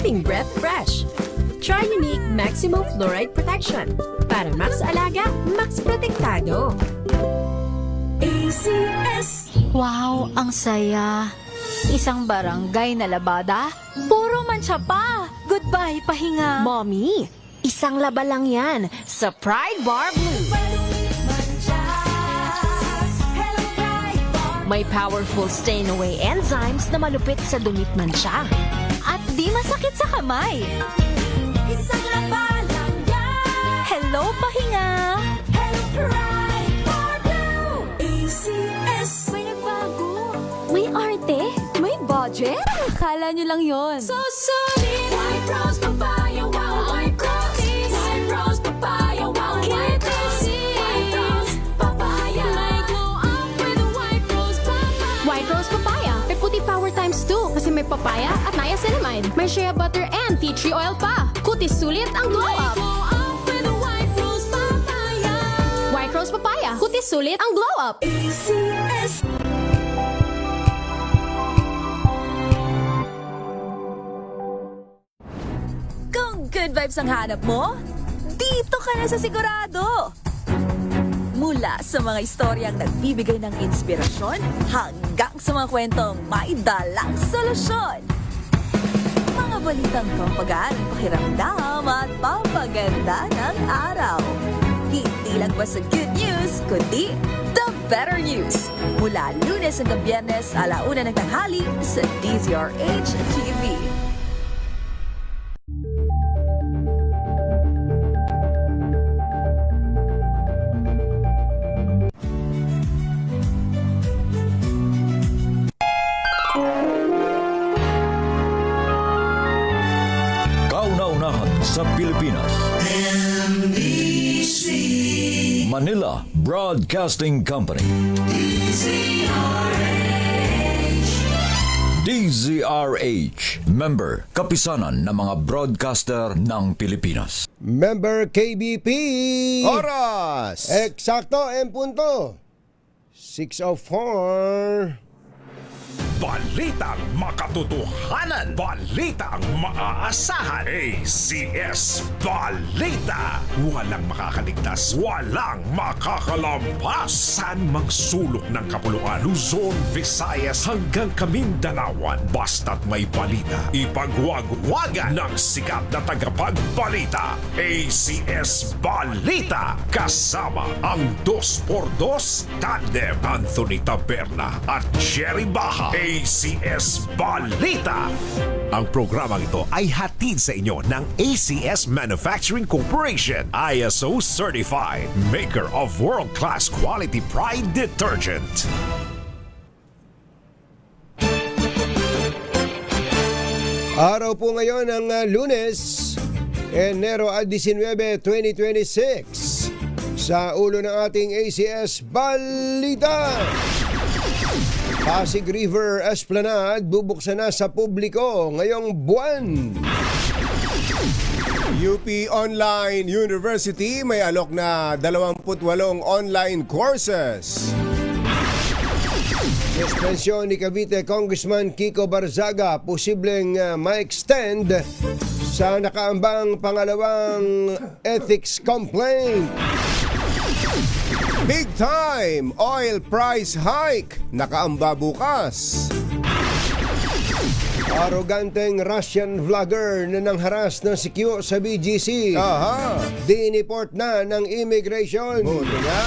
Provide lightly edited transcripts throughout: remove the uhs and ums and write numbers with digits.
keeping breath fresh. Try Unique Maximum Fluoride Protection para max alaga, max protektado. ACS. Wow, ang saya. Isang barangay na labada, puro mancha pa. Goodbye, pahinga. Mommy, isang laba lang yan sa Pride Bar Blue. May powerful stain-away enzymes na malupit sa dumit mancha. At di masakit sa kamay. Isang laba lang yan. Hello, pahinga. Hello, Pride Bar Blue. ACS. May nagbago. May arte. May budget. Akala nyo lang yon. So solid. White Rose Papaya, wow, White Rose. White Rose Papaya, wow, White Rose. White Rose Papaya. May glow up with White Rose Papaya. White Rose Papaya. May puti power times 2 kasi may papaya at niacinamide. May shea butter and tea tree oil pa. Kutis sulit ang glow May up. glow up with White Rose Papaya. White Rose Papaya. Kutis sulit ang glow up. ACS. Kung good vibes ang hanap mo, dito ka na sa sigurado. Mula sa mga istoryang nagbibigay ng inspirasyon hanggang sa mga kwentong may dalang solusyon. Mga balitang pampagaan ng pakiramdam at pampaganda ng araw. Hindi lang ba sa good news, kundi the better news. Mula Lunes hanggang Biyernes, 1:00 ng tanghali sa DZRH TV. Kauna-unahan sa Pilipinas. Manila Broadcasting Company. DZRH. Member, kapisanan ng mga broadcaster ng Pilipinas. Member KBP. Oras! Eksakto, en punto. 6:04. Balitang makatotohanan. Balitang maaasahan. ACS Balita. Walang makakaligtas. Walang makakalampas. Saan mang sulok ng kapuluan. Luzon, Visayas hanggang Kamindanawan. Basta't may balita. Ipagwagwagan ng sikat na tagapagbalita. ACS Balita. Kasama ang 2x2 tandem Anthony Taberna at Jerry Baha. ACS Balita. Ang programang ito ay hatid sa inyo ng ACS Manufacturing Corporation, ISO certified, maker of world-class quality Pride detergent. Araw po ngayon ng Lunes, Enero 19, 2026. Sa ulo ng ating ACS Balita. Pasig River Esplanade bubuksan na sa publiko ngayong buwan. UP Online University may alok na 28 online courses. Suspensyon ni Cavite Congressman Kiko Barzaga posibleng ma-extend sa nakaambang pangalawang ethics complaint. Big time oil price hike nakaamba bukas. Aroganteng Russian vlogger na nangharas ng si Q sa BGC. Aha. Diniport na ng immigration. Buti nga.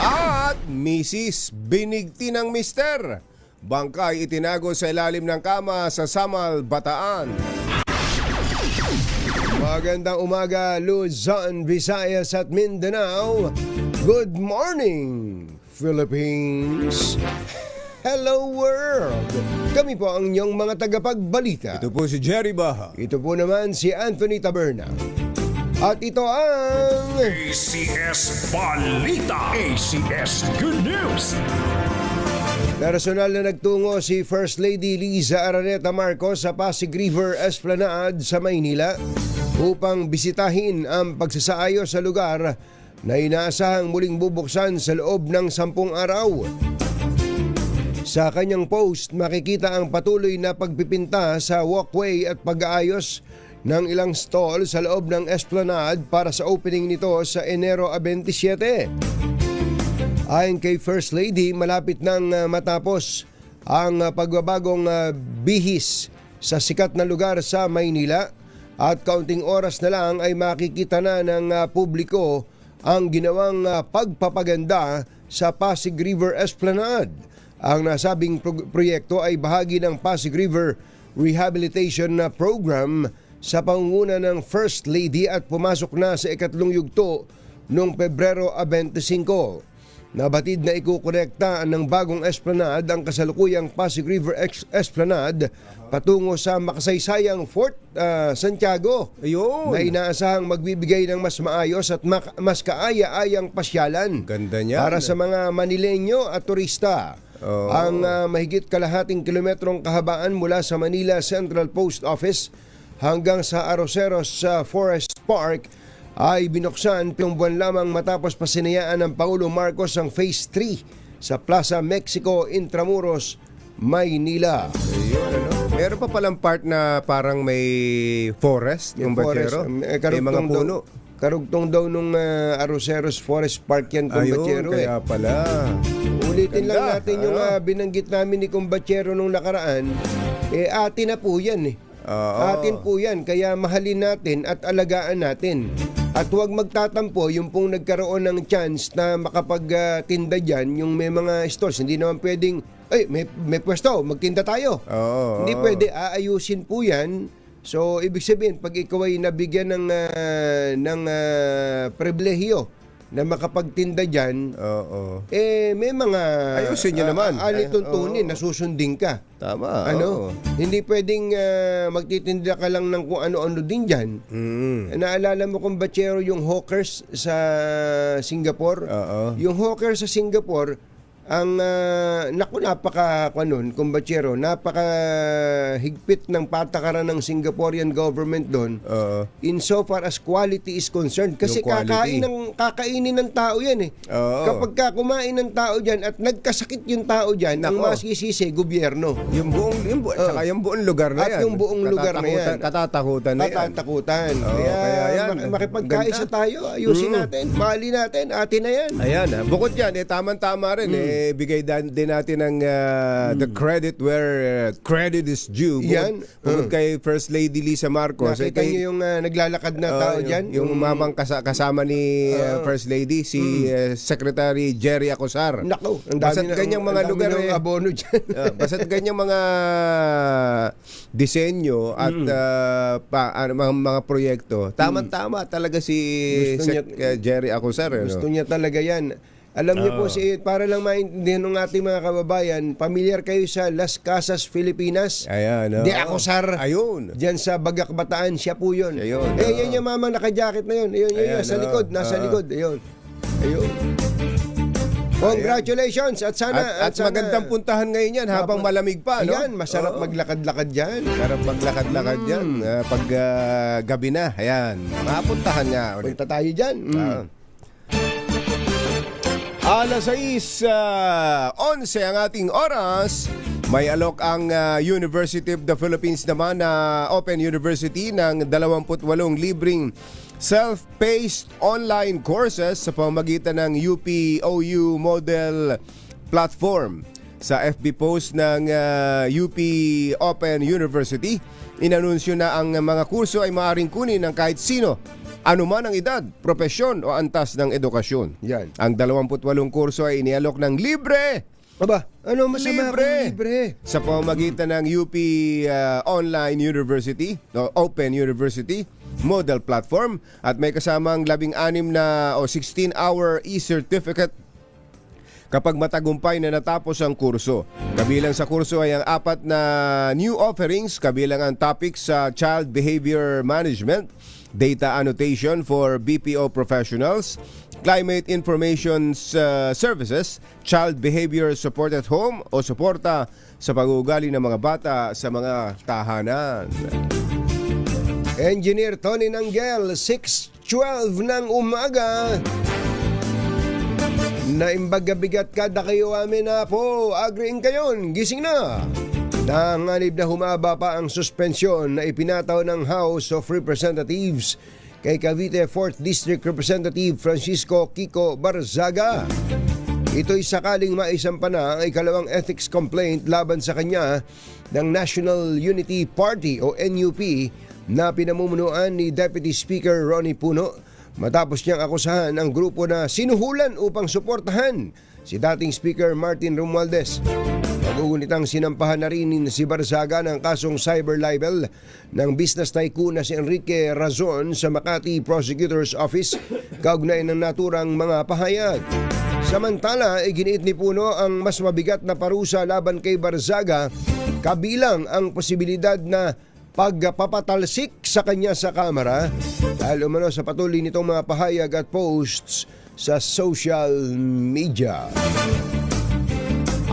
At Mrs. Binigti ng Mister. Bangkay itinago sa ilalim ng kama sa Samal, Bataan. Magandang umaga, Luzon, Visayas at Mindanao. Good morning, Philippines. Hello world. Kami po ang inyong mga tagapagbalita. Ito po si Jerry Baha. Ito po naman si Anthony Taberna. At ito ang ACS Balita. ACS Good News. personal na nagtungo si First Lady Liza Araneta Marcos sa Pasig River Esplanade sa Maynila upang bisitahin ang pagsasaayos sa lugar na inaasahang muling bubuksan sa loob ng 10 araw. Sa kanyang post, makikita ang patuloy na pagpipinta sa walkway at pag-aayos ng ilang stall sa loob ng Esplanade para sa opening nito sa Enero 27. Ayon kay First Lady, malapit nang matapos ang pagbabagong bihis sa sikat na lugar sa Maynila at kaunting oras na lang ay makikita na ng publiko ang ginawang pagpapaganda sa Pasig River Esplanade. Ang nasabing proyekto ay bahagi ng Pasig River Rehabilitation Program sa pangunguna ng First Lady at pumasok na sa ikatlong yugto noong Pebrero 25. Nabatid na ikukonekta ng bagong esplanade ang kasalukuyang Pasig River Esplanade patungo sa makasaysayang Fort Santiago. Ayun. Na inaasahang magbibigay ng mas maayos at mas kaaya-ayang pasyalan Ganda niyan. para sa mga Manileño at turista. Oo. Ang mahigit kalahating kilometrong kahabaan mula sa Manila Central Post Office hanggang sa Arroceros Forest Park ay binuksan 7 buwan lamang matapos pasinayaan ng Pangulong Marcos ang Phase 3 sa Plaza Mexico, Intramuros, Maynila. Ayun, ano? Meron pa palang part na parang may forest, yung Bachero. May mga puno. Karugtong daw nung Arroceros Forest Park yan, Kumbachero. Ayun, kaya pala. Ulitin Ganda. lang natin yung binanggit namin ni Kumbachero nung nakaraan. Atin na po yan . Oo. Atin po yan, kaya mahalin natin at alagaan natin. At huwag magtatampo yung pong nagkaroon ng chance na makapagtinda dyan, yung may mga stores. Hindi naman pwedeng, may pwesto, magtinda tayo. Oo. Hindi pwede, aayusin po yan. So, ibig sabihin, pag ikaw ay nabigyan ng pribilehiyo na makapagtinda dyan, Oo. may mga Ayusin nyo naman. alituntunin, nasusundin ka. Tama. Oo. Hindi pwedeng magtitinda ka lang ng kung ano-ano din dyan. Naalala mo kung Bachero yung hawkers sa Singapore? Oo. Yung hawkers sa Singapore, ang napaka Kumbachero, napaka higpit ng patakaran ng Singaporean government doon Oo. insofar as quality is concerned, kasi Yung quality. kakainin ng tao yan . Oo. Kapag kumain ng tao dyan at nagkasakit yung tao dyan, ang Nako. masisisi gobyerno Saka yung buong lugar na at yan. yung buong lugar na yan. Katatakutan na yan. Katatakutan. Oo, Kaya kaya yan. makipagkaisa Ganda. tayo, ayusin natin, mahalin natin, atin na yan. Ayan, bukod dyan, tamang-tama rin, bigay din natin ng the credit where credit is due. Yan. Bukod kay First Lady Lisa Marcos. Nakita niyo yung naglalakad na tao dyan? Yung mamang kasama ni First Lady, si Secretary Jerry Acosar. Nako, ang Basta't dami ganyang mga lugar ng abono dyan. basta't ganyang mga disenyo at mga proyekto, tamang-tama talaga si Gusto Jerry Acosar. Gusto niya talaga yan. Alam niyo po, para lang maintindihan ng ating mga kababayan, pamilyar kayo sa Las Casas, Filipinas? Ayan, De Acosar. Ayun. Diyan sa Bagak Bataan, siya po yun. Ayun, yan yung mamang naka-jacket na yun. Ayun, Ayan, sa likod, nasa likod. Ayun. Congratulations at sana... At magandang puntahan ngayon yan habang malamig pa, no? Ayan, masarap maglakad-lakad dyan. Sarap maglakad-lakad yan. Pag gabi na, ayan. Mapuntahan nga ulit. Punta tayo dyan. Alas 6:11 ang ating oras. May alok ang University of the Philippines naman na Open University ng 28 libreng self-paced online courses sa pamamagitan ng UP-OU Model Platform. Sa FB post ng UP Open University, inanunsyo na ang mga kurso ay maaaring kunin ng kahit sino, anuman ang edad, propesyon o antas ng edukasyon. Yan. Ang 28 kurso ay inialok ng libre. Aba, ano masama kung libre? Sa pamamagitan ng UP Online University, Open University Model Platform, at may kasamang 16 na o 16-hour e-certificate kapag matagumpay na natapos ang kurso. Kabilang sa kurso ay ang 4 na new offerings, kabilang ang topics sa child behavior management, data annotation for BPO professionals, climate information services, child behavior support at home o suporta sa pag-uugali ng mga bata sa mga tahanan. Engineer Tony Nanggel, 6:12 ng umaga. Naimbagabigat kada kayo amin na po. Agreeing kayon. Gising na. Nanganib na humaba pa ang suspensyon na ipinataw ng House of Representatives kay Cavite 4th District Representative Francisco Kiko Barzaga. Ito'y sakaling maisampa na ang ikalawang ethics complaint laban sa kanya ng National Unity Party o NUP na pinamumunuan ni Deputy Speaker Ronnie Puno matapos niyang akusahan ang grupo na sinuhulan upang suportahan si dating Speaker Martin Romualdez. Magugunitang sinampahan na rin si Barzaga ng kasong cyber libel ng business tycoon na si Enrique Razon sa Makati Prosecutor's Office kaugnay ng naturang mga pahayag. Samantala, iginiit ni Puno ang mas mabigat na parusa laban kay Barzaga kabilang ang posibilidad na pagpapatalsik sa kanya sa kamera dahil umano sa patuloy nitong mga pahayag at posts sa social media.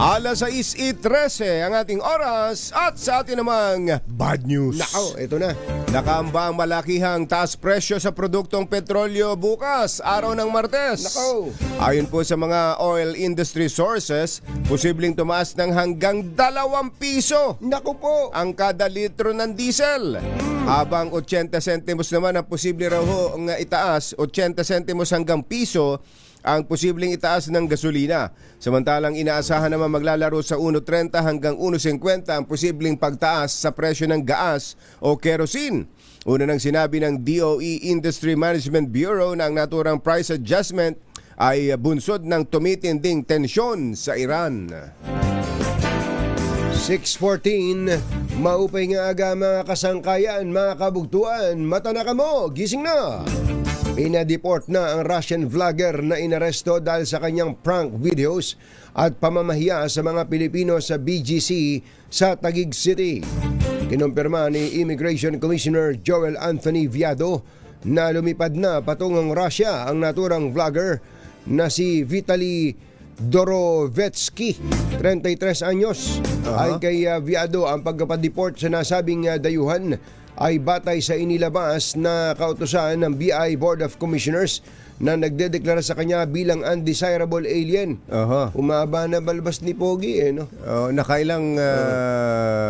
Alas 6:13 ang ating oras at sa atin namang bad news. Nako, ito na. Nakamba ang malakihang taas presyo sa produktong petrolyo bukas, araw ng Martes. Nako. Ayon po sa mga oil industry sources, posibleng tumaas ng hanggang 2 piso Nako po. ang kada litro ng diesel. Habang 80 sentimos naman ang posible raw ho ang itaas, 80 sentimos hanggang piso ang posibleng itaas ng gasolina. Samantalang inaasahan naman maglalaro sa 1.30 hanggang 1.50 ang posibleng pagtaas sa presyo ng gas o kerosene. Una nang sinabi ng DOE Industry Management Bureau na ang naturang price adjustment ay bunsod ng tumitinding tensyon sa Iran. 6:14, maupay nga aga mga kasangkayan, mga kabugtuan, mata na kamo, gising na! Pinadeport na ang Russian vlogger na inaresto dahil sa kanyang prank videos at pamamahiya sa mga Pilipino sa BGC sa Taguig City. Kinumpirma ni Immigration Commissioner Joel Anthony Viado na lumipad na patungong Russia ang naturang vlogger na si Vitaly Dorovetsky, 33 anyos. Ay kay Viado, ang pagpapadeport sa nasabing dayuhan ay batay sa inilabas na kautusan ng BI Board of Commissioners na nagdedeklara sa kanya bilang undesirable alien. Umaba na balbas ni Pogi no? Nakailang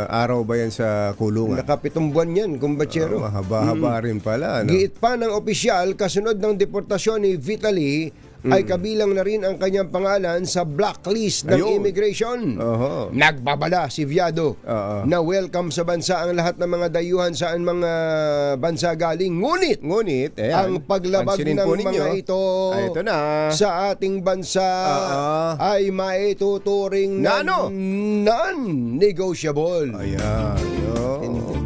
araw ba yan sa kulungan? Naka-7 buwan yan, kumbatsero. Mahaba-haba rin pala. Giit pa ng opisyal, kasunod ng deportasyon ni Vitaly ay kabilang na rin ang kanyang pangalan sa blacklist ng immigration. Nagbabala si Viado na welcome sa bansa ang lahat ng mga dayuhan saan mga bansa galing. Ngunit ang paglabag ng mga ito sa ating bansa ay maituturing na non-negotiable. Ayan.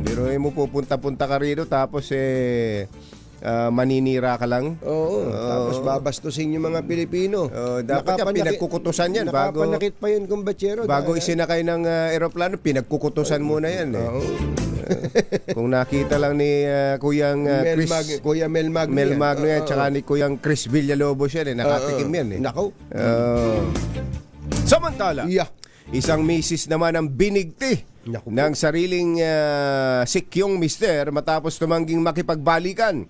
Pero mo pupunta-punta ka rito tapos maninira ka lang. Tapos babastusin yung mga Pilipino. Dapat yan, pinagkukutusan yan. Nakapanakit pa yun, kumbatsero. Bago isinakay ng aeroplano, pinagkukutusan muna yan. Kung nakita lang ni Kuya Mel Magno yan, tsaka ni Kuyang Chris Villalobos yan, nakatikim yan. Nako. Samantala, isang misis naman ang binigti ng sariling sikyong mister matapos tumangging makipagbalikan.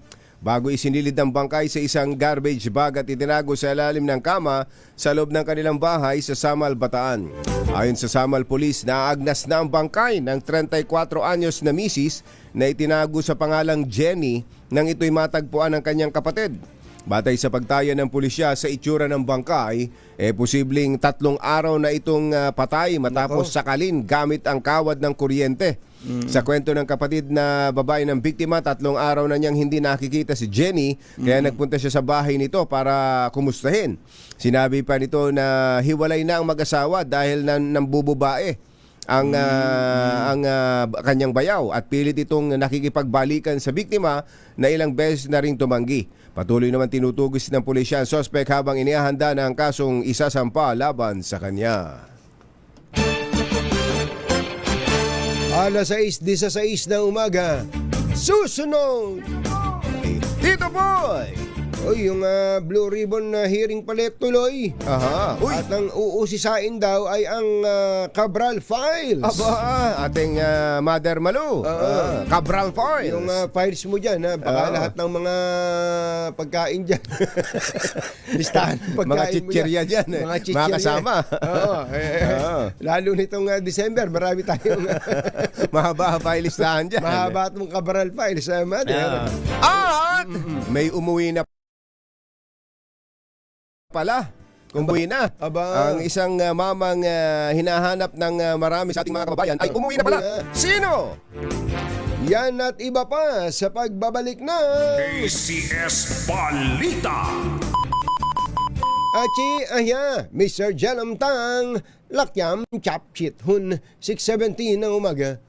Bago isinilid ang bangkay sa isang garbage bag at itinago sa ilalim ng kama sa loob ng kanilang bahay sa Samal, Bataan. Ayon sa Samal Police, naagnas na ang bangkay ng 34 anyos na misis na itinago sa pangalang Jenny nang ito'y matagpuan ng kanyang kapatid. Batay sa pagtaya ng pulisya sa itsura ng bangkay, posibleng 3 araw na itong patay matapos sakalin gamit ang kawad ng kuryente. Sa kwento ng kapatid na babae ng biktima, 3 araw na niyang hindi nakikita si Jenny, kaya nagpunta siya sa bahay nito para kumustahin. Sinabi pa nito na hiwalay na ang mag-asawa dahil nambububae ang kanyang bayaw at pilit itong nakikipagbalikan sa biktima na ilang beses na ring tumanggi. Patuloy naman tinutugis ng pulisya ang suspect habang inihahanda na ang kasong isasampa laban sa kanya. Alas 6:16 ng umaga, susunod! Tito Boy! Uy, yung Blue Ribbon na hearing pala tuloy. Aha. Uy, At ang uusisain daw ay ang Cabral Files. aba, ating Mother Malu. Cabral Files. Yung files mo dyan, baka lahat ng mga pagkain dyan. Listahan ng pagkain Mga mo chichirya dyan. Mga chichirya. Mga kasama. Oo. Lalo nitong December, marami tayong Mahaba-haba yung listahan dyan. mahaba itong Cabral Files. Mother. At may umuwi na pala. Umuwi na. Aba. Ang isang mamang hinahanap ng marami sa ating mga kababayan ay umuwi na pala. Sino? Yan at iba pa sa pagbabalik na ACS Balita. Achi Aya, Mr. Jalam Tang, Lakyam Chapchit Hun, 6:17 ng umaga.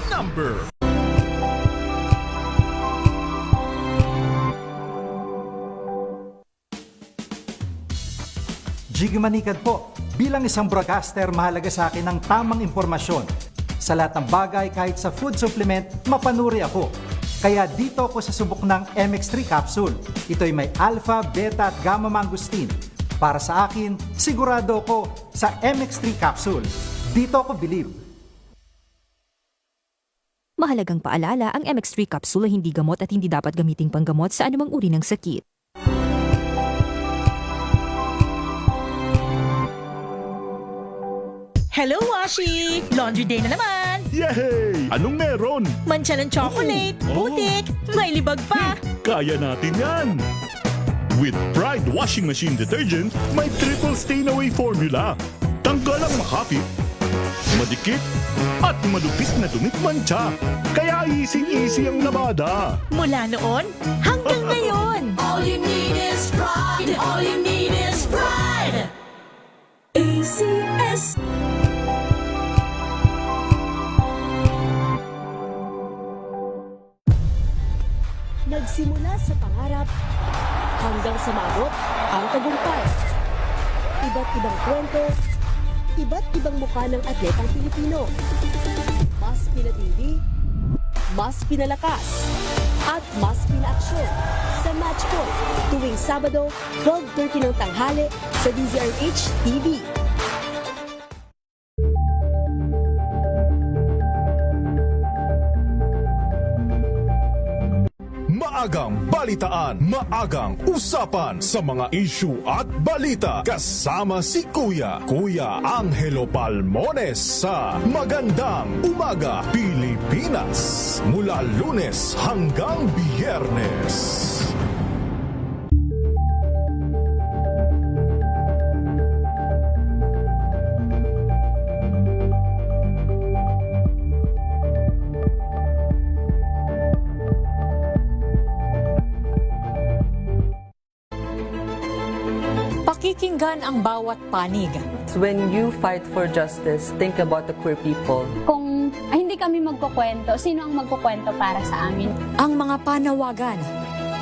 Number Jiggy Manikad po. Bilang isang broadcaster, mahalaga sa akin ang tamang impormasyon. Sa lahat ng bagay, kahit sa food supplement, mapanuri ako. Kaya dito ako sa subok ng MX3 capsule. Ito'y may alpha, beta at gamma mangosteen. Para sa akin, sigurado ako sa MX3 capsule. Dito ako believe. Mahalagang paalala, ang MX3 capsule ay hindi gamot at hindi dapat gamiting panggamot sa anumang uri ng sakit. Hello, Washi! Laundry day na naman! Yay! Anong meron? Mancha ng chocolate, Oh. putik, may libag pa! Kaya natin yan! With Pride Washing Machine Detergent, may triple stain-away formula. Tanggal ang makapit, madikit, at malupit na dumit mancha. Kaya easy-easy ang labada. Mula noon hanggang ngayon! All you need is pride. All you need is pride. ACS. Nagsimula sa pangarap hanggang sa maabot ang tagumpay. Iba't ibang kwento, iba't ibang mukha ng atletang Pilipino. Mas pinatindi, mas pinalakas, at mas pinaaksyon sa Match Point tuwing Sabado, 12:30 ng tanghali sa DZRH TV. Maagang balitaan, maagang usapan sa mga issue at balita. Kasama si Kuya Angelo Palmones sa Magandang Umaga Pilipinas. Mula Lunes hanggang Biyernes. Pakikinggan ang bawat panig. When you fight for justice, think about the queer people. Kung hindi kami magkukwento, sino ang magkukwento para sa amin? Ang mga panawagan.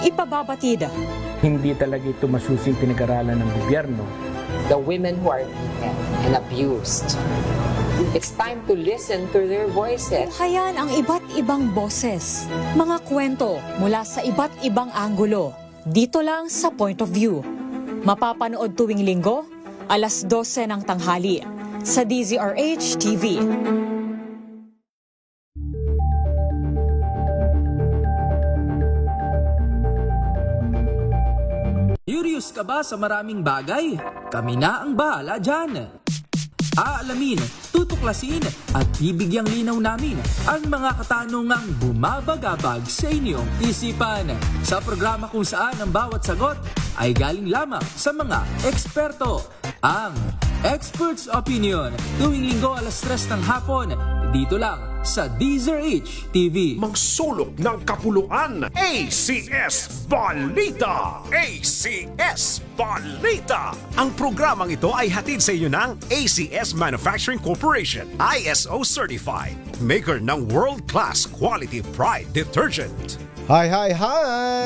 Ipababatid. Hindi talaga ito masusing pinag-aralan ng gobyerno. The women who are beaten and abused. It's time to listen to their voices. Hayan ang iba't ibang boses. Mga kwento mula sa iba't ibang anggulo. Dito lang sa Point of View. Mapapanood tuwing linggo, alas 12 ng tanghali sa DZRH TV. Curious ka ba sa maraming bagay? Kami na ang bahala dyan. Aalamin, tutuklasin at bibigyang linaw namin ang mga katanungang bumabagabag sa inyong isipan. Sa programa kung saan ang bawat sagot ay galing lamang sa mga eksperto. Ang Expert's Opinion, tuwing linggo alas 3 ng hapon, dito lang sa DZRH TV. Magsulog ng kapuluan, ACS Balita! ACS Balita! Ang programang ito ay hatid sa inyo ng ACS Manufacturing Corporation, ISO Certified, maker ng world-class quality Pride Detergent. Hi!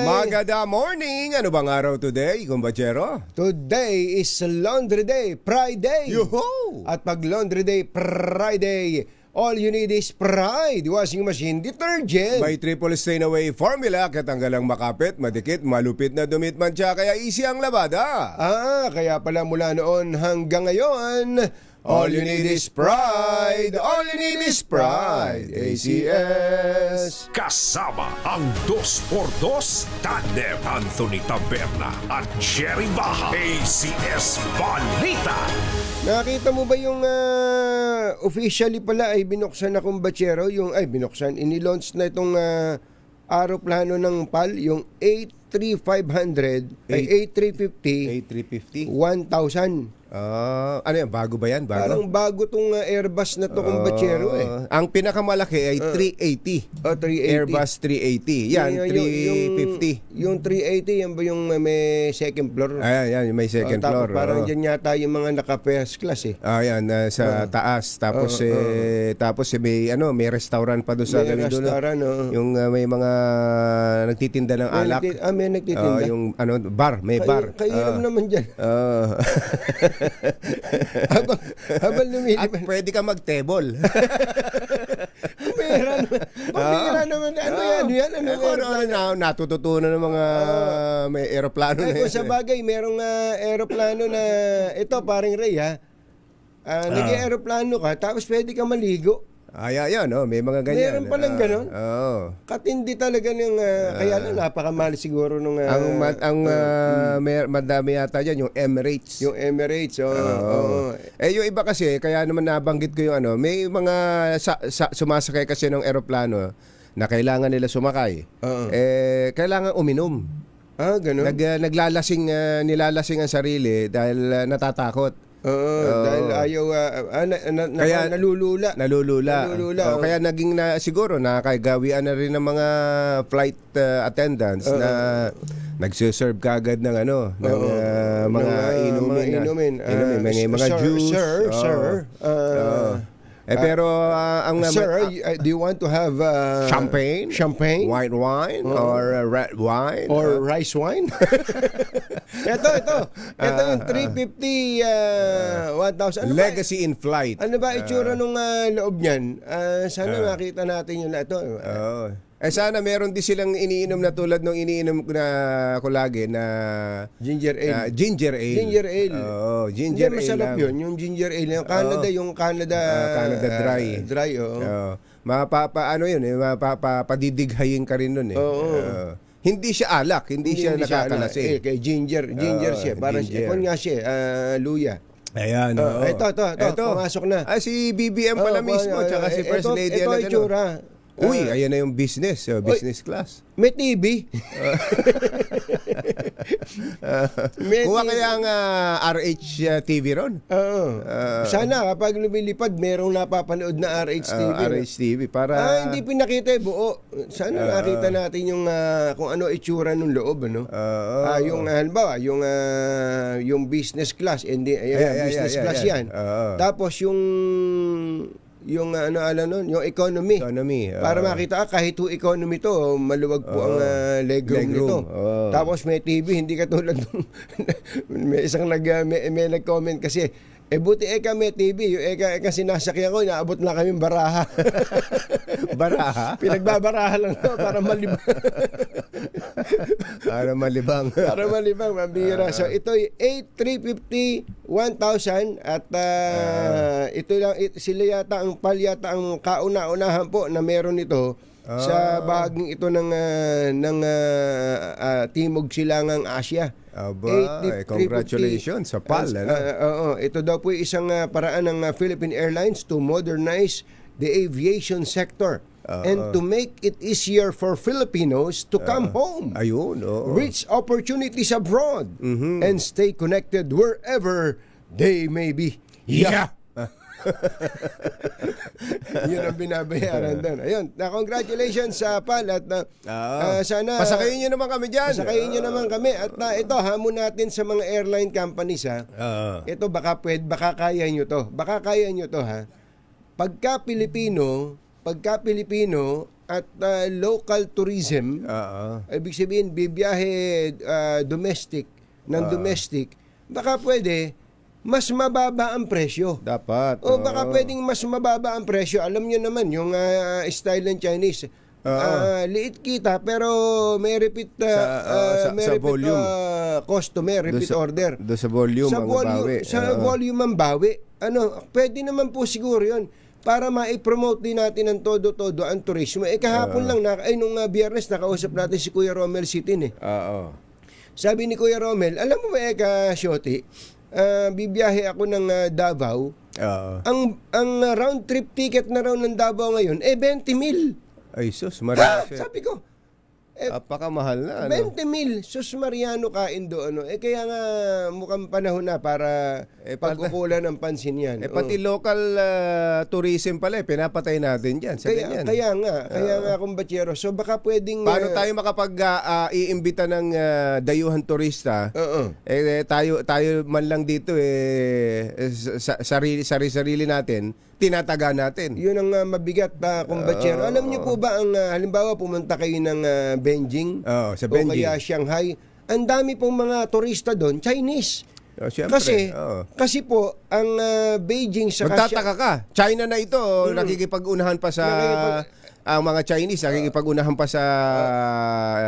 Maganda morning! Ano bang araw today, kumbachero? Today is Laundry Day, Friday. Yuhu! At pag Laundry Day, Friday, All you need is Pride washing machine detergent. May triple stain away formula, katanggalang makapit, madikit, malupit na dumit mancha, kaya easy ang labada. Kaya pala mula noon hanggang ngayon, all you need is Pride. All you need is Pride. ACS. Kasama ang 2x2 Tandem Anthony Taberna at Jerry Baha. ACS Balita. Nakita mo ba yung officially pala ay binuksan na kung batsero, inilaunch na itong aeroplano ng PAL, yung A3500, ay A350, 1,000. Ano yan? Bago ba yan? Parang bago tong Airbus na to kung batsero Ang pinakamalaki ay 380. 380. Airbus 380. Yan, 350. Yung 380, yan ba yung may second floor? Ayan, may second floor. Parang dyan yata yung mga naka-first class Ayan, sa taas. Tapos may restaurant pa doon sa gawin doon. Yung may mga nagtitinda ng alak. May nagtitinda. Yung bar, may bar. Kayo naman dyan. habang lumilipad. At pwede ka mag-table. Pumira naman. Ano yan? Natututunan ng mga may aeroplano na Kung sa bagay, merong aeroplano na ito, paring Ray nag-aeroplano ka, tapos pwede ka maligo. Ayan, may mga ganyan. Meron palang ganun. Katindi talaga ng kaya lang napakamahal siguro nung madami yata diyan yung Emirates. Yung Emirates. Yung iba kasi kaya naman nabanggit ko yung may mga sumasakay kasi ng eroplano na kailangan nila sumakay. Kailangan uminom. Ganun. Nilalasing ang sarili dahil natatakot. Dahil ayaw kaya nalulula. Kaya naging siguro nakakagawian na rin ng mga flight attendants na nagsiserve kagad ng mga inumin. Mga juice. Sir. Pero sir, do you want to have champagne, white wine, or red wine, or rice wine? ito yung 350 1,000. Legacy in flight. Ano ba itsura nung loob niyan? Sana makita natin yung ito. Sana meron din silang iniinom na tulad ng iniinom na ko lagi na ginger ale. Ginger ale. Ginger ale. Masarap yun, yung ginger ale. Yung Canada dry. Mapapadidighayin ka rin nun hindi siya alak, hindi siya nakakalasing. Kay ginger siya. Parang kung nga siya, luya. Ayan. Ito, pumasok na. Si BBM pala mismo, tsaka si First Lady. Ito itsura. Ayan na yung business class. May TV. Kuha kaya ang RH TV ron? Sana kapag lumilipad, merong napapanood na RH TV. RH TV para... hindi pinakita buo. Sana nakita natin yung kung ano itsura ng loob. Yung halimbawa, yung business class. Business class yan. Tapos yung yung economy. Para makita kahit economy to, maluwag po ang legroom nito. Tapos may TV, hindi katulad may isang may nag-comment kasi buti may TV, yung sinasakyan ko, inaabot na kami baraha. Baraha? Pinagbabaraha lang para malibang. Para malibang, mambira. So ito ay 350 1,000 at ito lang sila yata ang PAL yata ang kauna-unahan po na meron ito sa bahaging ito ng Timog Silangang Asia. Congratulations sa PAL. Ito daw po isang paraan ng Philippine Airlines to modernize the aviation sector and to make it easier for Filipinos to come home, reach opportunities abroad, and stay connected wherever they may be. Yun ang binabayaran doon. Ayun, congratulations sa PAL at sana pasakayin nyo naman kami dyan. Pasakayin nyo naman kami at ito hamon natin sa mga airline companies ito baka kaya nyo to. Baka kaya nyo to Pagka Pilipino at local tourism, ibig sabihin bibiyahe domestic, baka pwede mas mababa ang presyo. Dapat. O baka pwedeng mas mababa ang presyo. Alam nyo naman, yung style ng Chinese, liit kita pero may repeat, may sa repeat volume. customer, repeat order. Doon sa volume ang bawi. Sa volume ang bawi. Pwede naman po siguro yun para ma-promote din natin ng todo-todo ang turismo. Kahapon lang, nung Biyernes, nakausap natin si Kuya Romel Sitin. Oo. Sabi ni Kuya Romel, alam mo ba, Shoti, bibiyahe ako ng Davao. Ang round trip ticket na raw ng Davao ngayon, 20,000. Ay, sus, Maria. Sabi ko, napakamahal na. 20,000, sus Mariano kain doon. Kaya nga mukhang panahon na para pag-ukulan ng pansin yan. Pati local tourism pala, pinapatay natin dyan. Sa ganyan. Kaya nga kumbachero. So baka pwedeng... Paano tayo makapag-iimbita ng dayuhan turista? Tayo man lang dito, sarili natin, tinataga natin. Yun ang mabigat pa, kumbachero. Alam niyo po ba, halimbawa pumunta kayo ng Beijing sa o Beijing. kaya Shanghai, ang dami pong mga turista doon, Chinese. Siyempre, kasi po, ang Beijing sa magtataka ka. China na ito, nakikipag-unahan pa sa... ang mga Chinese, nakikipag-unahan pa sa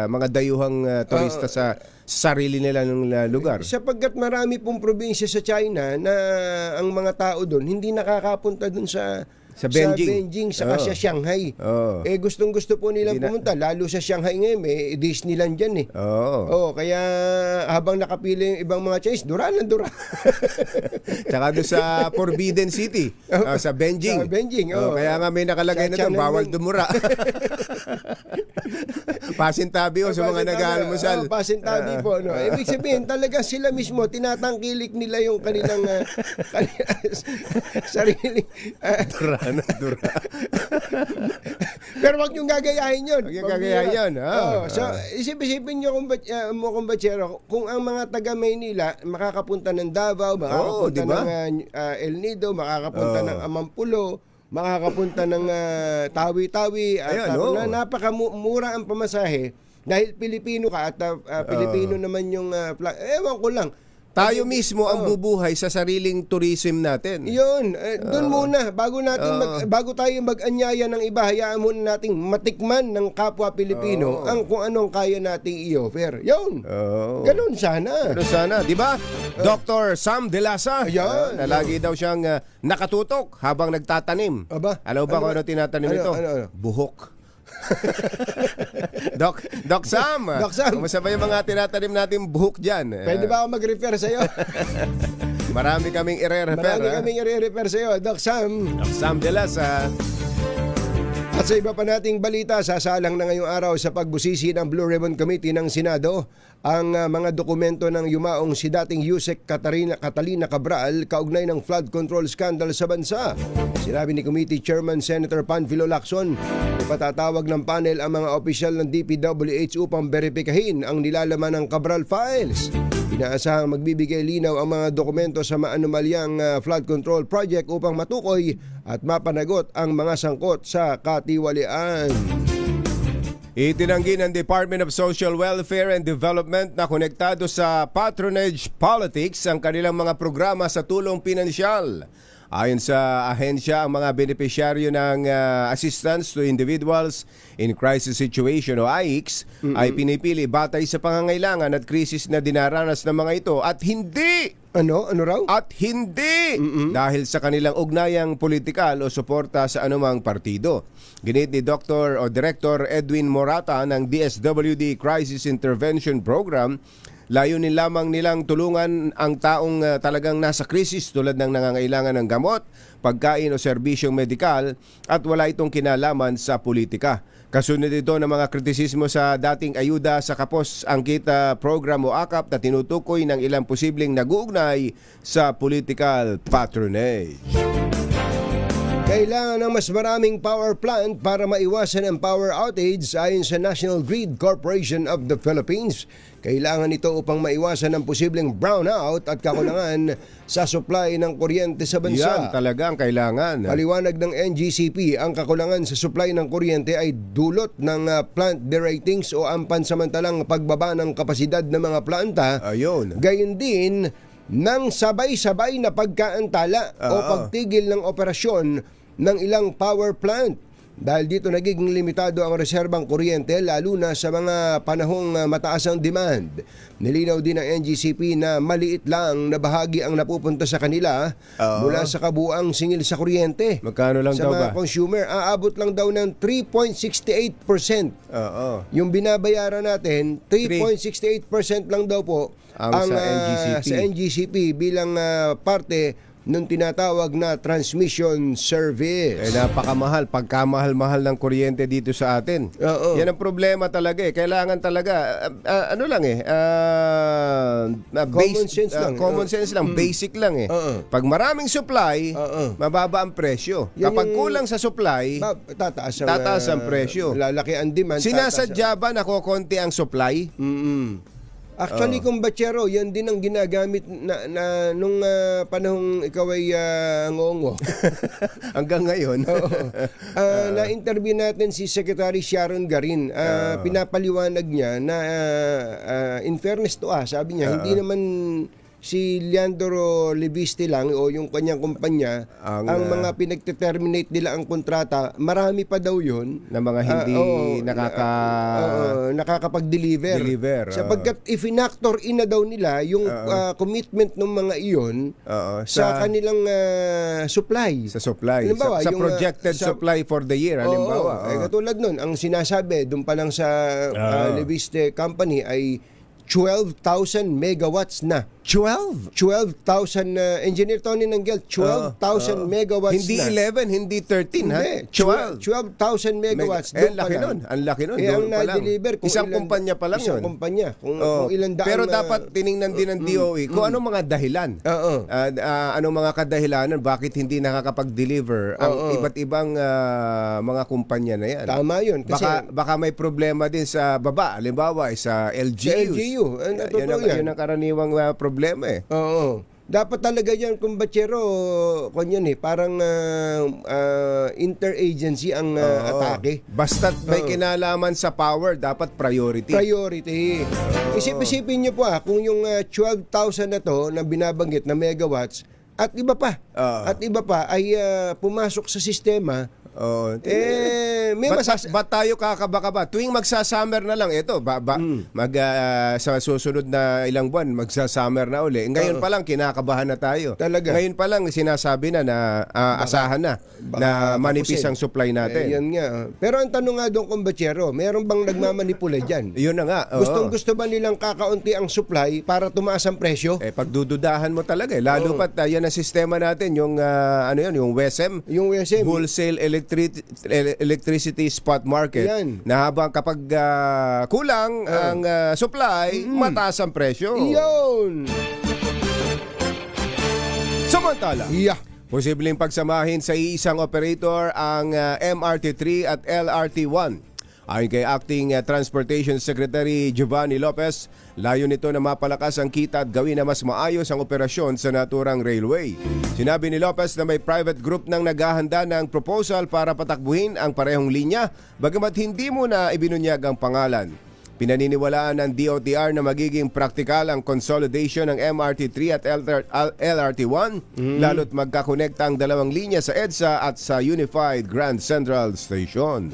mga dayuhang turista sa sarili nila ng lugar. Sapagkat marami pong probinsya sa China na ang mga tao doon hindi nakakapunta doon sa Beijing saka sa Shanghai. Gustong-gusto po nilang pumunta, lalo sa Shanghai ngayon, may Disneyland dyan kaya habang nakapili yung ibang mga Chinese, dura. Tsaka doon sa Forbidden City, sa Beijing. Kaya nga may nakalagay na doon, bawal dumura. Pasintabi sa mga nag-aalmusal. Pasintabi po. Ibig sabihin, talaga sila mismo, tinatangkilik nila yung kanilang sariling... Dura. Pero wag niyong gagayahin yun. So, isipin niyo kung Bachero, kung ang mga taga Maynila makakapunta ng Davao, makakapunta ng El Nido, makakapunta ng Amampulo, makakapunta ng Tawi-Tawi, at napakamura ang pamasahe dahil Pilipino ka at Pilipino naman yung ewan ko lang. Tayo mismo ang bubuhay sa sariling tourism natin. Yun, doon muna bago tayo mag-anyaya ng iba, hayaan muna nating matikman ng kapwa Pilipino ang kung anong kaya nating i-offer. Yun. Ganun sana. Di ba? Dr. Sam De Lasa. Na lagi daw siyang nakatutok habang nagtatanim. Alam mo ba kung ano tinatanim ito? Buhok. Doc Sam. Kamusta ba yung mga tinatanim natin buhok dyan? Pwede ba ako mag-refer sa'yo? Marami kaming i-refer sa'yo, Doc Sam. Doc Sam De Lasa. At sa iba pa nating balita, sasalang na ngayong araw sa pagbusisi ng Blue Ribbon Committee ng Senado ang mga dokumento ng yumaong si dating Yusek Catalina Cabral kaugnay ng flood control scandal sa bansa. Sinabi ni Committee Chairman Senator Panfilo Lacson, ipatatawag ng panel ang mga opisyal ng DPWH upang beripikahin ang nilalaman ng Cabral files. Inaasahang magbibigay linaw ang mga dokumento sa maanumalyang flood control project upang matukoy at mapanagot ang mga sangkot sa katiwalian. Itinanggi ng Department of Social Welfare and Development na konektado sa patronage politics ang kanilang mga programa sa tulong pinansyal. Ayon sa ahensya, ang mga benepisyaryo ng Assistance to Individuals in Crisis Situation o AICS ay pinipili batay sa pangangailangan at krisis na dinaranas ng mga ito at hindi Ano raw? At hindi dahil sa kanilang ugnayang politikal o suporta sa anumang partido. Ginit ni Dr. o Director Edwin Morata ng DSWD Crisis Intervention Program, layunin lamang nilang tulungan ang taong talagang nasa krisis tulad ng nangangailangan ng gamot, pagkain o serbisyong medikal at wala itong kinalaman sa politika. Kasunod ito ng mga kritisismo sa dating ayuda sa kapos angkita program o AKAP na tinutukoy ng ilang posibleng nag-uugnay sa political patronage. Kailangan ng mas maraming power plant para maiwasan ang power outage ayon sa National Grid Corporation of the Philippines. Kailangan ito upang maiwasan ang posibleng brownout at kakulangan sa supply ng kuryente sa bansa. Yan talaga ang kailangan. Paliwanag ng NGCP, ang kakulangan sa supply ng kuryente ay dulot ng plant deratings o ang pansamantalang pagbaba ng kapasidad ng mga planta. Ayun. Gayon din, ng sabay-sabay na pagkaantala o pagtigil ng operasyon ng ilang power plant. Dahil dito nagiging limitado ang reserbang kuryente lalo na sa mga panahong mataas ang demand. Nilinaw din ng NGCP na maliit lang na bahagi ang napupunta sa kanila mula sa kabuang singil sa kuryente. Magkano lang sa daw mga ba? consumer, aabot lang daw ng 3.68%. Yung binabayaran natin, 3.68% lang daw po ang sa NGCP bilang parte nung tinatawag na transmission service. Napakamahal, pagkamahal-mahal ng kuryente dito sa atin. Yan ang problema talaga eh. Kailangan talaga, common sense lang. Common sense lang, basic lang eh. Pag maraming supply, mababa ang presyo. Kapag kulang sa supply, tataas ang presyo. Lalaki ang demand. Sinasadya ba na kukonti ang supply? Actually, kung batsero, yan din ang ginagamit na nung panahong ikaw ay ngongo. Hanggang ngayon. Na-interview natin si Secretary Sharon Garin. Pinapaliwanag niya na in fairness to sabi niya, hindi naman si Leandro Leviste lang o yung kanyang kumpanya ang mga pinagte-terminate nila ang kontrata, marami pa daw yun na mga hindi nakakapag-deliver. Sapagkat if-factor in na daw nila yung commitment ng mga iyon sa kanilang supply. Sa supply. Halimbawa, sa projected supply for the year. Halimbawa. Katulad nun, ang sinasabi doon pa lang sa Leviste Company ay 12,000 megawatts na. 12,000 Engineer Tony Nanggel, 12,000 megawatts hindi na. Hindi 13 hindi, 12,000 megawatts. Ang laki nun. Ang laki nun. Ang na-deliver. Isang kumpanya pa lang yun. Isang kumpanya. Kung ilan daan. Pero dapat tiningnan din ng DOE kung anong mga dahilan. Anong mga kadahilanan bakit hindi nakakapag-deliver ang iba't ibang mga kumpanya na yan. Tama yun. Kasi baka may problema din sa baba. Halimbawa, sa LGU. Yun ang karaniwang problema eh. Dapat talaga yan, kumbatsero, parang interagency ang atake. Basta't may kinalaman sa power, dapat priority. Isip-isipin niyo po kung yung 12,000 na to na binabanggit na megawatts at iba pa ay pumasok sa sistema. Ba't tayo kakaba-kaba? Tuwing magsa-summer na lang, sa susunod na ilang buwan, magsa-summer na uli. Ngayon pa lang, kinakabahan na tayo. Talaga. Ngayon pa lang, sinasabi na asahan na manipis ang supply natin. Yan nga. Pero ang tanong nga doon, kumbatsero, meron bang nagmamanipula dyan? Yun na nga. Gustong-gusto ba nilang kakaunti ang supply para tumaas ang presyo? Pagdududahan mo talaga eh. Lalo pat yan ang sistema natin, yung yung WESM. Yung WESM. Wholesale electricity spot market. Yan. Na habang kapag kulang ang supply, mataas ang presyo. Yun! Samantala, posibleng pagsamahin sa isang operator ang MRT3 at LRT1. Ayon kay Acting Transportation Secretary Giovanni Lopez, layo nito na mapalakas ang kita at gawin na mas maayos ang operasyon sa naturang railway. Sinabi ni Lopez na may private group nang naghahanda ng proposal para patakbuhin ang parehong linya, bagamat hindi muna ibinunyag ang pangalan. Pinaniniwalaan ng DOTR na magiging praktikal ang consolidation ng MRT3 at LRT1, lalo't magkakonekta ang dalawang linya sa EDSA at sa Unified Grand Central Station.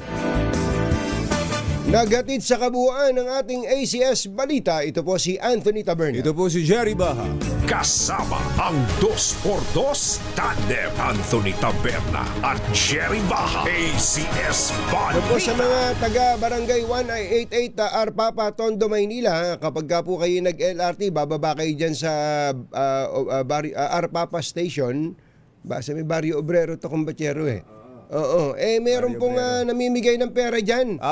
Naghatid sa kabuuan ng ating ACS Balita, ito po si Anthony Taberna. Ito po si Jerry Baha. Kasama ang 2x2 tandem Anthony Taberna at Jerry Baha. ACS Ito po sa Balita. mga taga-barangay 188 Arpapa, Tondo, Maynila. Kapag ka po kayo nag-LRT, bababa kayo dyan sa Arpapa Station. Sa may Barrio Obrero to, kumbatsero meron pong namimigay ng pera dyan.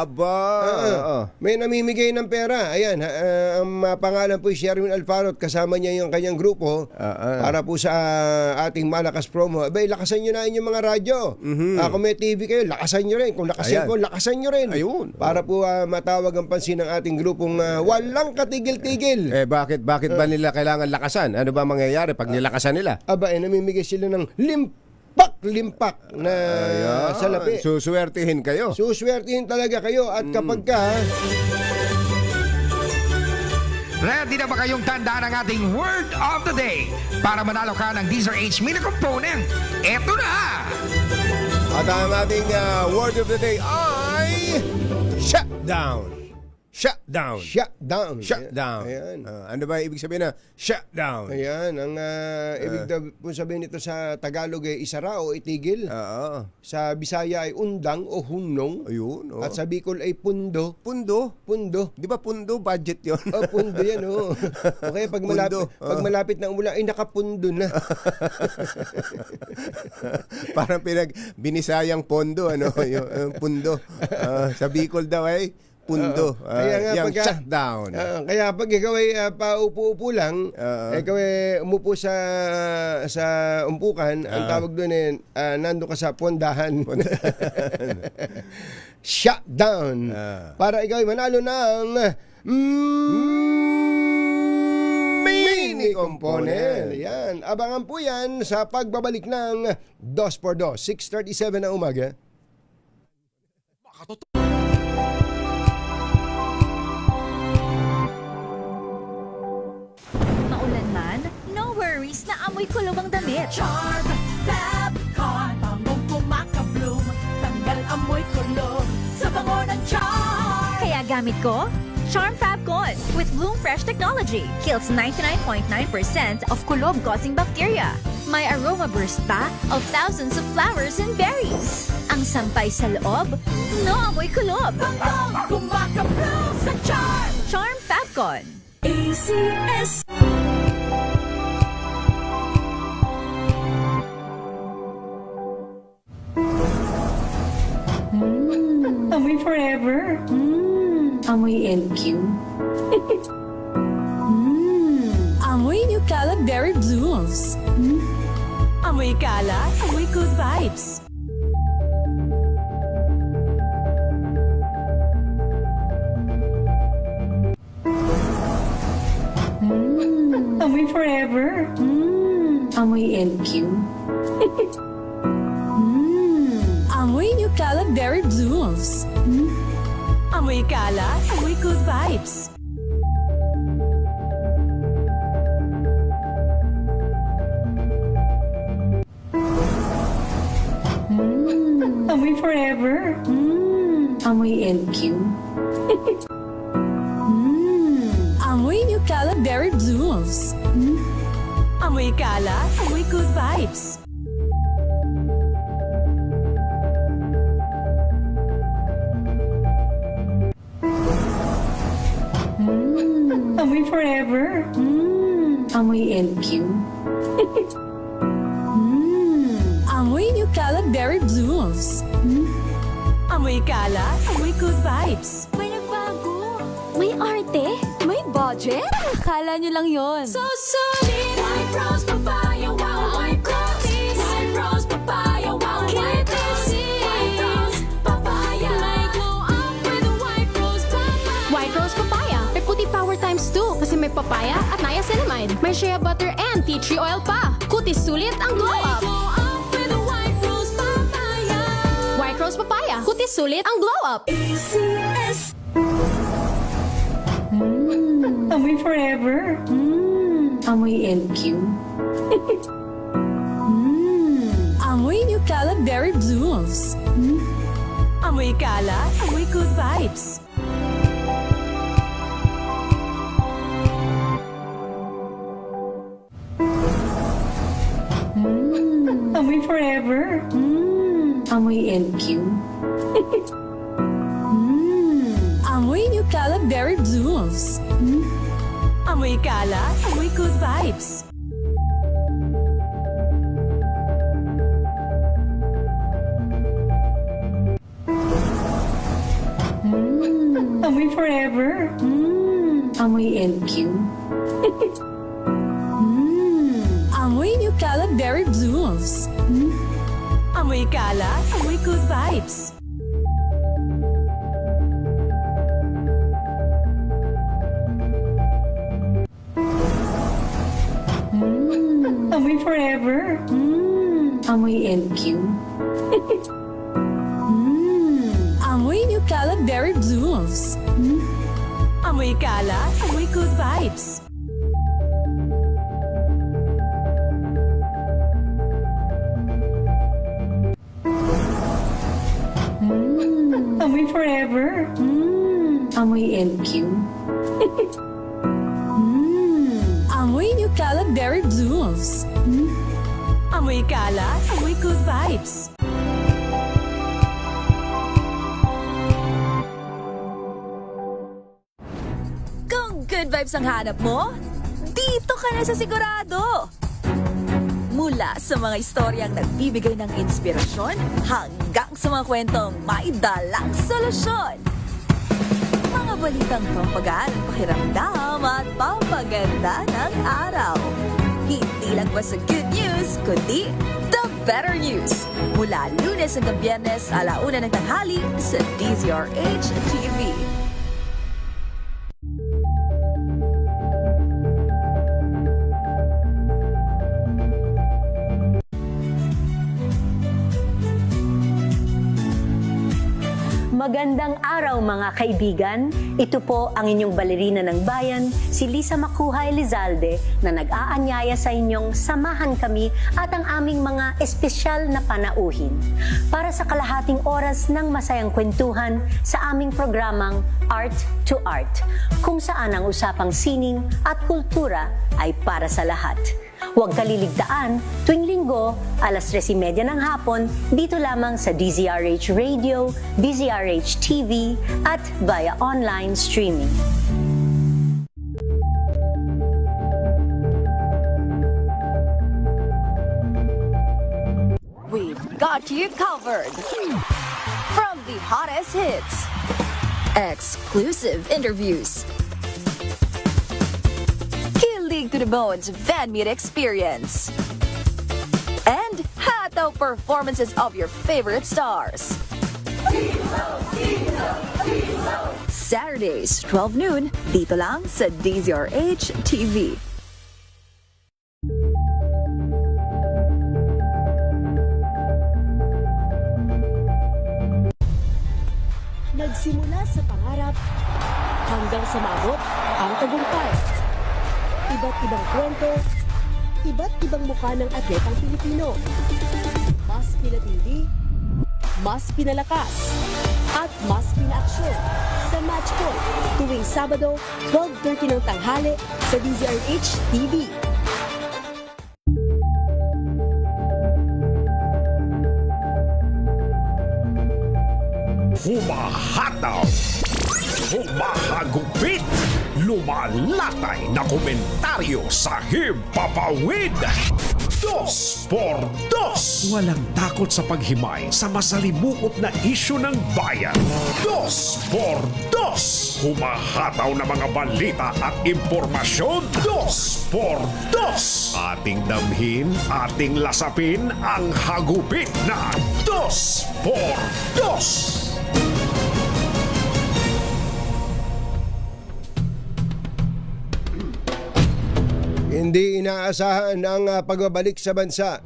May namimigay ng pera. Ayan, ang pangalan po Sherwin Alfaro at kasama niya yung kanyang grupo para po sa ating malakas promo. Lakasan nyo na inyong mga radyo. Kung may TV kayo, lakasan nyo rin. Kung naka-cellphone, lakasan nyo rin. Para po matawag ang pansin ng ating grupong walang katigil-tigil. Bakit ba nila kailangan lakasan? Ano ba mangyayari pag nilakasan nila? Namimigay sila ng limpak na salapi. Suswertihin kayo. Suswertihin talaga kayo. At kapag ka Ready na ba kayong tandaan ang ating word of the day para manalo ka ng DZRH Mini Component? Eto na! At ang ating word of the day ay shutdown. Shutdown. Shutdown. Shutdown. Ayan. Ano ba ibig sabihin na shutdown? Ayan, ang ibig sabihin nito sa Tagalog ay isara o itigil. Oo. Sa Bisaya ay undang o hunong. Ayun. At sa Bicol ay pundo. Pundo. Pundo. Di ba pundo? Budget yon. Oh, pundo yan, oh. Okay, pag malapit, Pundo. pag malapit na umulan, ay nakapundo na. Parang binisayang pondo, ano? Yung pundo. Sa Bicol daw ay pundo. Kaya nga yung pagka- shutdown. Kaya pag ikaw ay paupo-upo lang, ikaw ay umupo sa umpukan, ang tawag doon ay nandun ka sa pondahan. Shutdown. Para ikaw ay manalo ng mini component. Yan. Abangan po yan sa pagbabalik ng 2x2, 6:37 na umaga. Maulan man, no worries na amoy kulog ang damit. Charm Fabcon, bangong kumakabloom, tanggal amoy kulog sa bango ng charm. Kaya gamit ko, Charm Fabcon with Bloom Fresh technology. Kills 99.9% of kulob-causing bacteria. May aroma burst pa of thousands of flowers and berries. Ang sampay sa loob, no amoy kulob. Bangong kumakabloom sa charm. Charm Fabcon. ACS. Amoy forever. Amoy NQ. Amoy New Caleb Berry Blooms. Amoy kala, amoy good vibes. Amoy forever. Amoy NQ. Amoy New Caleb Berry Blooms. Amoy kala, amoy good vibes. Amoy forever. Amoy NQ. Amoy New Caleb Berry Blooms. Amoy kala, amoy good vibes. Amoy forever. Amoy NQ. Amoy New Caleb Berry Blooms. Amoy kala, amoy good vibes. May nagbago. May arte? May budget? Akala nyo lang yon. So solid. White rose papaya, wow, white rose. White rose papaya, wow, white rose. White rose papaya. May glow up with a white rose papaya. White Rose Papaya. May puti power times 2 kasi may papaya at niacinamide. May shea butter and tea tree oil pa. Kutis sulit ang glow up. Glow up with a white rose papaya. White Rose Papaya. Kutis sulit ang glow up. ACS. Amoy forever. Amoy NQ. Amoy New Caleb Berry Blooms. Amoy kala, amoy good vibes. Amoy forever. Amoy NQ. Amoy New Caleb Berry Blooms. Amoy kala, amoy good vibes. Amoy forever. Amoy NQ. Amoy New Caleb Berry Blooms. Amoy kala, amoy good vibes. Amoy forever. Amoy NQ. Amoy New Caleb Berry Blooms. Amoy kala, amoy good vibes. Amoy forever. Amoy LQ. Amoy New Cala Berry Blooms. Amoy kala, amoy good vibes. Kung good vibes ang hanap mo, dito ka na sa sigurado. Mula sa mga istoryang nagbibigay ng inspirasyon hanggang sa mga kwentong may dalang solusyon. Mga balitang pampagaan ang pakiramdam at pampaganda ng araw. Hindi lang ba sa good news, kundi the better news. Mula Lunes hanggang Biyernes, 1:00 ng tanghali sa DZRH TV. Magandang araw mga kaibigan. Ito po ang inyong balerina ng bayan, si Lisa Makuhay Lizalde, na nag-aanyaya sa inyong samahan kami at ang aming mga espesyal na panauhin para sa kalahating oras ng masayang kwentuhan sa aming programang Art to Art, kung saan ang usapang sining at kultura ay para sa lahat. Huwag kaliligtaan, tuwing linggo, 3:30 ng hapon, dito lamang sa DZRH Radio, DZRH TV, at via online streaming. We've got you covered. From the hottest hits, exclusive interviews, kilig to the bones fan meet experience, and hataw performances of your favorite stars. Saturdays, 12 noon, dito lang sa DZRH TV. Nagsimula sa pangarap hanggang sa maabot ang tagumpay. Iba't ibang kwento, iba't ibang mukha ng atletang Pilipino. Mas pinatindi, mas pinalakas, at mas pinaaksyon sa Match Point tuwing Sabado, 12:30 ng tanghali sa DZRH TV. Humahataw, humahagupit, lumalatay na komentaryo sa himpapawid. 2x2. Walang takot sa paghimay sa masalimuot na isyu ng bayan. 2x2. Humahataw na mga balita at impormasyon. 2x2. Ating damhin, ating lasapin ang hagupit na 2x2. Hindi inaasahan ang pagbabalik sa bansa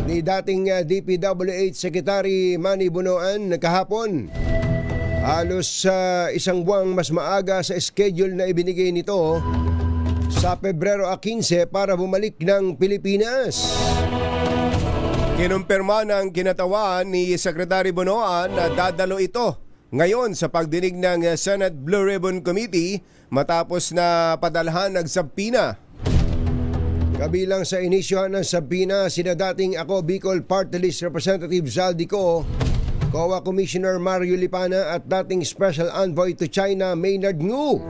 ni dating DPWH Secretary Manny Bonoan kahapon. Halos isang buwang mas maaga sa schedule na ibinigay nito sa Pebrero 15 para bumalik ng Pilipinas. Kinumpirma ng kinatawan ni Secretary Bonoan na dadalo ito ngayon sa pagdinig ng Senate Blue Ribbon Committee matapos na padalhan ng subpoena. Kabilang sa inisyohan ng subpoena, sina dating Ako Bicol Party List Representative Zaldico, COA Commissioner Mario Lipana at dating Special Envoy to China Maynard Ngu.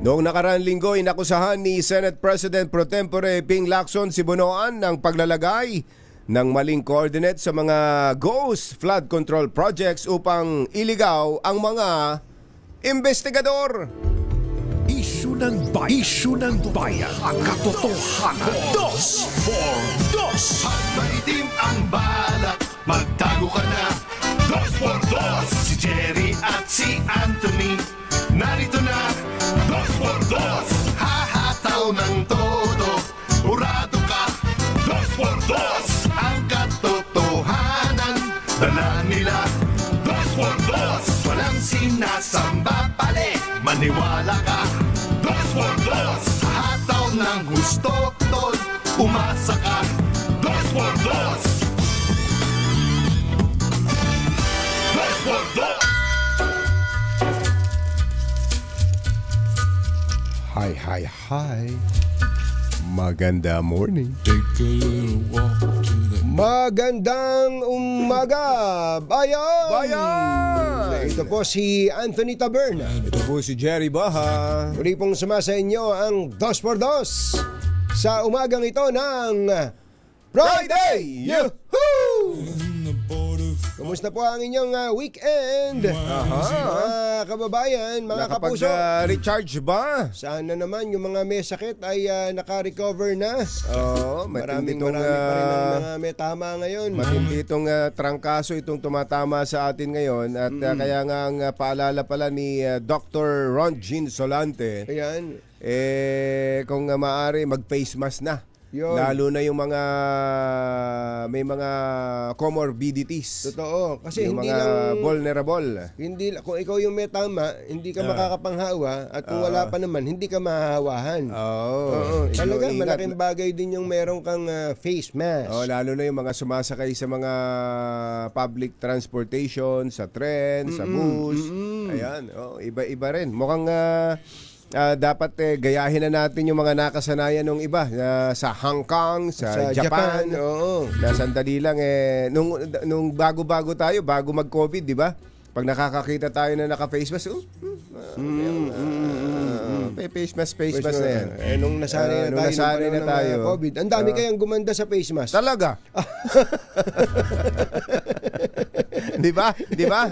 Noong nakaraang linggo, inakusahan ni Senate President Pro Tempore Ping Lacson si Bonoan ng paglalagay ng maling coordinate sa mga ghost flood control projects upang iligaw ang mga investigador. Isyu ng bayan, ang katotohanan. 2x2. At maitim ang balak, magtago ka na. 2x2. Si Jerry at si Anthony, narito na. 2x2. Hahataw ng todo, urado ka. 2x2. Ang katotohanan, dala nila. 2x2. Walang sinasamba pa. Hi. Maganda morning. Magandang umaga, bayan! Bayan! Ito po si Anthony Taberna. Ito po si Jerry Baha. Muli pong sumasa inyo ang 2x2 sa umagang ito ng Friday! Yahoo! Kumusta po ang inyong weekend? Mga kababayan, mga kapuso. Recharge ba? Sana naman yung mga may sakit ay naka-recover na. Oo, Marami matindi pa rin ang mga may tama ngayon. Matindi itong trangkaso itong tumatama sa atin ngayon at kaya nga ang paalala pala ni Dr. Ron Jean Solante, Ayan. kung maaari mag-face mask na. Yun. Lalo na yung mga may mga comorbidities. Totoo. Kasi yung hindi mga lang vulnerable. Hindi, kung ikaw yung may tama, hindi ka makakapanghawa, at kung wala pa naman, hindi ka mahahawahan. Oo. Talaga, malaking bagay din yung meron kang face mask. Lalo na yung mga sumasakay sa mga public transportation, sa tren, sa bus. Ayan, iba-iba rin. Mukhang dapat gayahin na natin yung mga nakasanayan ng iba sa Hong Kong, sa Japan. Oo. Na sandali lang nung bago-bago tayo, bago mag-COVID, di ba? Pag nakakakita tayo na naka-face mask, face mask na yan. Nung nasanay na tayo, COVID, ang dami kayang gumanda sa face mask. Talaga? Di ba? Di ba?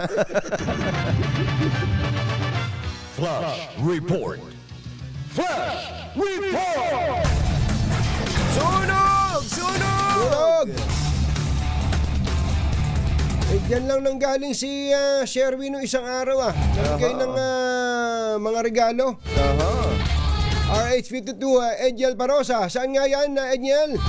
Flash Report. Sunog! Diyan lang nanggaling si Sherwin nung isang araw. Nagbigay ng mga regalo. RH52, Edgel Parosa. Saan nga yan, Edgel?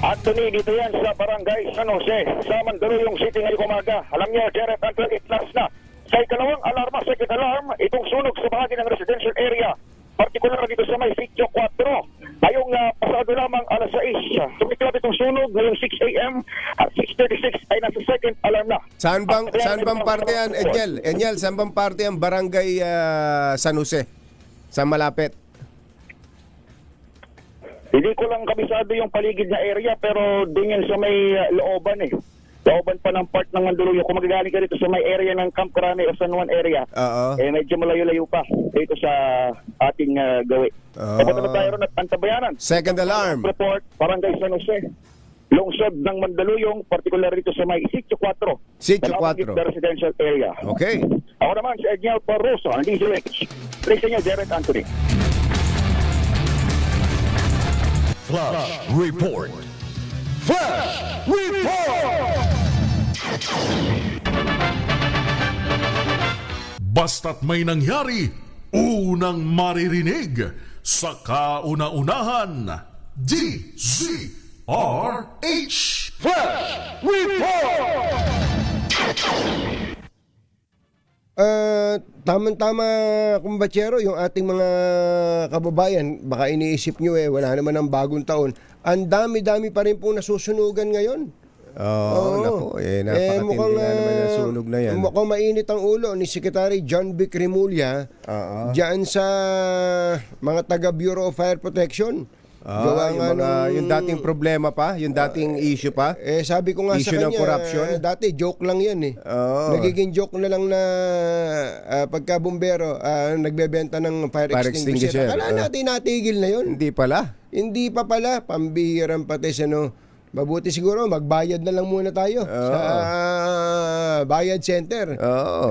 Anthony, dito yan sa Barangay San Jose, sa Mandaluyong City ngayong umaga. Alam niyo, Jared, until it last na. Sa ikalawang alarma, second alarm, itong sunog sa bahagi ng residential area. Partikular dito sa may Sitio 4. Ngayong pasado lamang alas 6. Sumiklap itong sunog ngayong 6 a.m. at 6:36 ay nasa second alarm na. Saan bang parte yan, Edgel? Edgel, saan bang parte ang Barangay San Jose? Saan malapit? Hindi ko lang kabisado yung paligid na area, pero doon yan sa may looban eh. Looban pa ng part ng Mandaluyong. Kung magagaling ka dito sa may area ng Camp Crame o San Juan area, medyo malayo-layo pa dito sa ating gawi. Papunta na tayo ron at antabayanan. Second alarm. Report, Barangay San Jose. Lungsod ng Mandaluyong, particular dito sa may Sitio 4. Sitio 4. The residential area. Okay. Ako naman si Edniel Parroso, ang DZH. Please niyo, Jared Anthony. Flash Report. Basta't may nangyari, unang maririnig sa kauna-unahan. DZRH Flash Report! Tama-tama, kumbatsero, yung ating mga kababayan, baka iniisip nyo wala naman ng bagong taon. Ang dami-dami pa rin po nasusunugan ngayon. Naku, napakatindi nga naman yung sunog na yan. Mukhang mainit ang ulo ni Secretary John Vic Remulla diyan sa mga taga Bureau of Fire Protection. Yung dating problema pa, yung dating issue pa. Sabi ko nga issue sa kanya, ng corruption. Dati joke lang yan Nagiging joke na lang na pagka bumbero nagbebenta ng fire extinguisher. Akala natin natigil na yun. Hindi pala. Hindi pa pala. Pambihirang patis Mabuti siguro magbayad na lang muna tayo sa bayad center.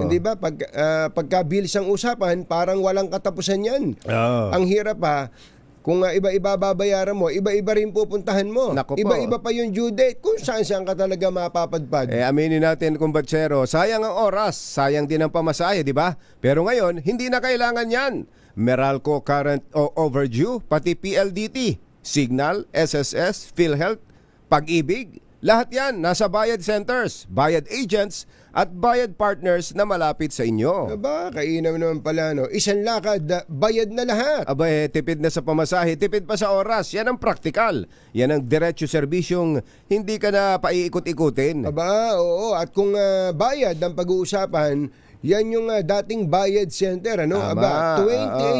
Hindi ba? Pagka bills ang usapan, parang walang katapusan yan. Ang hirap kung iba-iba babayaran mo, iba-iba rin pupuntahan mo. Iba-iba pa yung due date kung saan ka talaga mapapadpad. Aminin natin, kumbatsero, sayang ang oras, sayang din ang pamasahe, di ba? Pero ngayon, hindi na kailangan yan. Meralco current o overdue, pati PLDT, Signal, SSS, PhilHealth, Pag-ibig, lahat yan nasa bayad centers, bayad agents, at bayad partners na malapit sa inyo. Aba, kainaw naman pala, Isang lakad, bayad na lahat. Tipid na sa pamasahe, tipid pa sa oras. Yan ang praktikal. Yan ang diretso serbisyong hindi ka na paiikot-ikutin. Aba, oo. At kung bayad ang pag-uusapan, Yan yung dating bayad center, ano? Tama, Aba,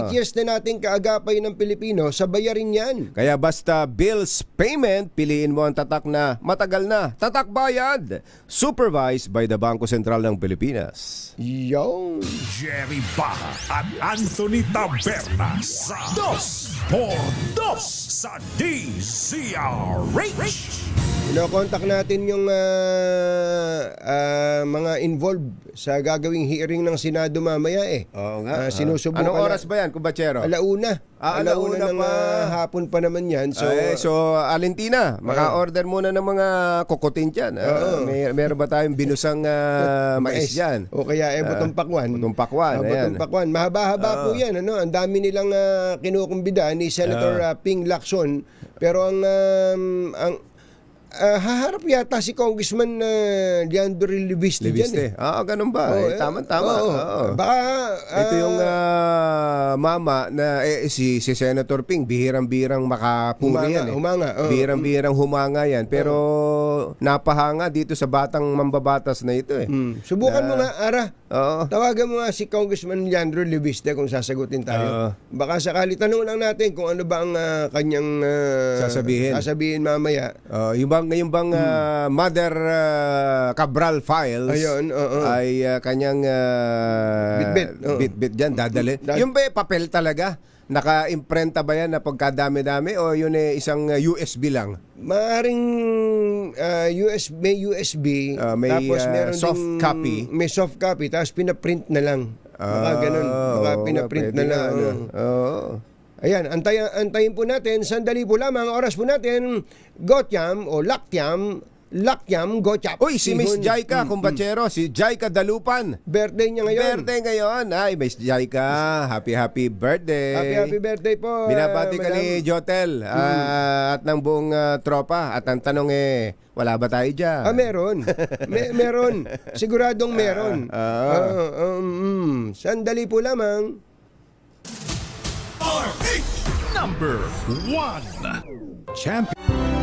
28 years na nating kaagapay ng Pilipino sa bayarin yan. Kaya basta bills payment, piliin mo ang tatak na matagal na. Tatak Bayad, supervised by the Bangko Sentral ng Pilipinas. Yo! Jerry Baja at Anthony Taberna sa 2x2 sa DZRH. Ino-contact natin yung mga involved sa gagawing hearing ng Senado mamaya eh. Oo nga. Sinusubukan Anong oras ba yan, Kumbachero? Alauna. Alauna ng pa. hapon pa naman yan. So, Alintina, maka-order muna ng mga kokotin dyan. Meron ba tayong binusang mais dyan? O kaya butong pakwan. Butong pakwan, ayan. Butong pakwan. Mahaba-haba po yan. Ano? Ang dami nilang kinukumbida ni Senator Ping Lacson. Pero ang haharap yata si Congressman Leandro Libiste dyan eh. Ganun ba? Tama-tama. Baka ito yung mama na si Senator Ping, bihirang-bihirang makapuri yan. Bihirang-bihirang humanga yan. Pero napahanga dito sa batang mambabatas na ito eh. Subukan mo nga, Ara. Tawagan mo nga si Congressman Leandro Libiste kung sasagutin tayo. Baka sakali tanong lang natin kung ano ba ang kanyang sasabihin mamaya. Yung bang Mother Cabral files ay kanyang bit-bit dyan, dadali. Yung ba papel talaga? Naka-imprenta ba yan na pagkadami-dami o yun isang USB lang? Maaring may USB, may tapos meron soft copy. May soft copy, tapos pinaprint na lang. Baka ganun. Baka pinaprint na lang. Ayan, antayin po natin. Sandali po lamang. Oras po natin. Gotyam o Lakyam. Gotyap. Uy, si Miss Jaika, kumbachero. Si Jaika Dalupan. Birthday niya ngayon. Ay, Miss Jaika. Happy birthday. Happy birthday po. Binabati ka ni Jotel at ng buong tropa. At ang tanong wala ba tayo dyan? Meron. Meron. Siguradong meron. Sandali po lamang. RH number 1 champion.